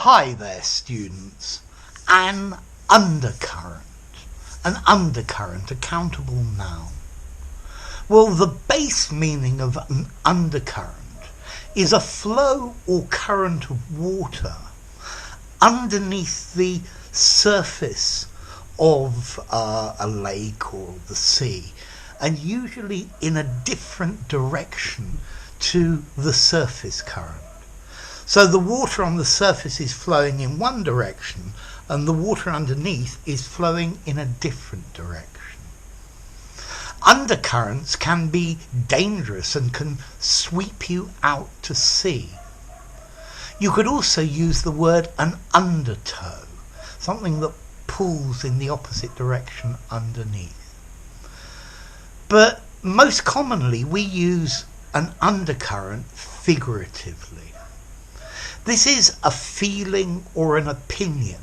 Hi there, students. An undercurrent. An undercurrent, a countable noun. Well, the base meaning of an undercurrent is a flow or current of water underneath the surface of a lake or the sea, and usually in a different direction to the surface current. So the water on the surface is flowing in one direction and the water underneath is flowing in a different direction. Undercurrents can be dangerous and can sweep you out to sea. You could also use the word an undertow, something that pulls in the opposite direction underneath. But most commonly we use an undercurrent figuratively. This is a feeling or an opinion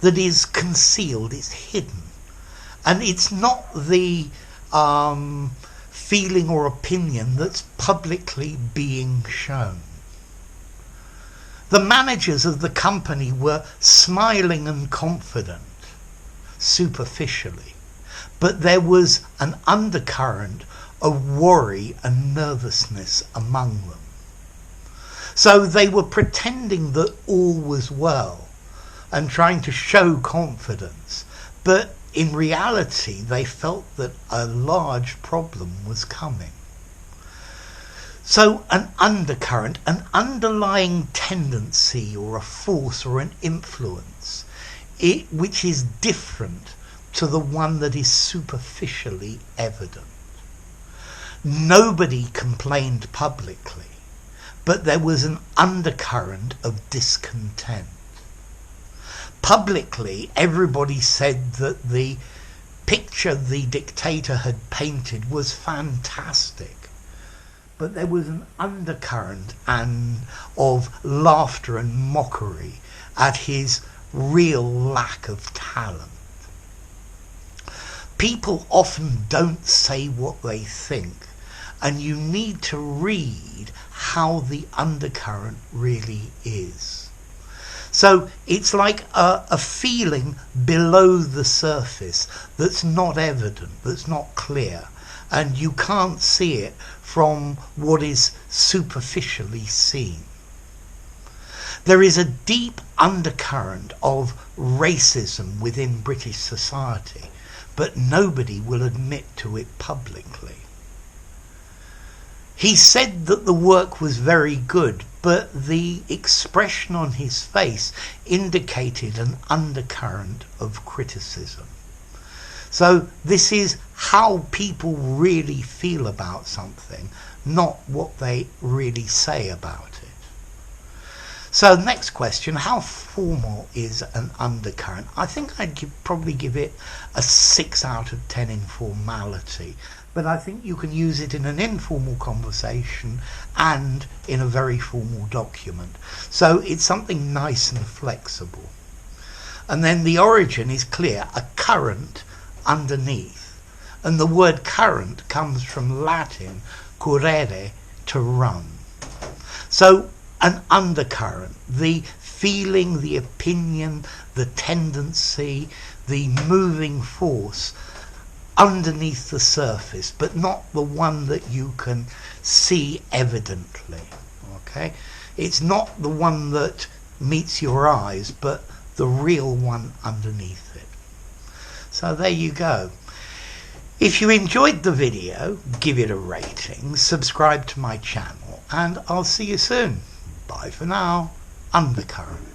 that is concealed, it's hidden, and it's not the feeling or opinion that's publicly being shown. The managers of the company were smiling and confident, superficially, but there was an undercurrent of worry and nervousness among them. So they were pretending that all was well and trying to show confidence, but in reality they felt that a large problem was coming. So an undercurrent, an underlying tendency or a force or an influence, which is different to the one that is superficially evident. Nobody complained publicly, but there was an undercurrent of discontent. Publicly, everybody said that the picture the dictator had painted was fantastic, but there was an undercurrent of laughter and mockery at his real lack of talent. People often don't say what they think, and you need to read how the undercurrent really is. So it's like a feeling below the surface that's not evident, that's not clear, and you can't see it from what is superficially seen. There is a deep undercurrent of racism within British society, but nobody will admit to it publicly. He said that the work was very good, but the expression on his face indicated an undercurrent of criticism. So this is how people really feel about something, not what they really say about it. So next question, how formal is an undercurrent? I think I'd probably give it a 6 out of 10 in formality. But I think you can use it in an informal conversation and in a very formal document. So it's something nice and flexible. And then the origin is clear, a current underneath. And the word current comes from Latin, currere, to run. So an undercurrent, the feeling, the opinion, the tendency, the moving force underneath the surface, but not the one that you can see evidently. Okay, it's not the one that meets your eyes, but the real one underneath it. So there you go. If you enjoyed the video, give it a rating, subscribe to my channel, and I'll see you soon. Bye for now. Undercurrent.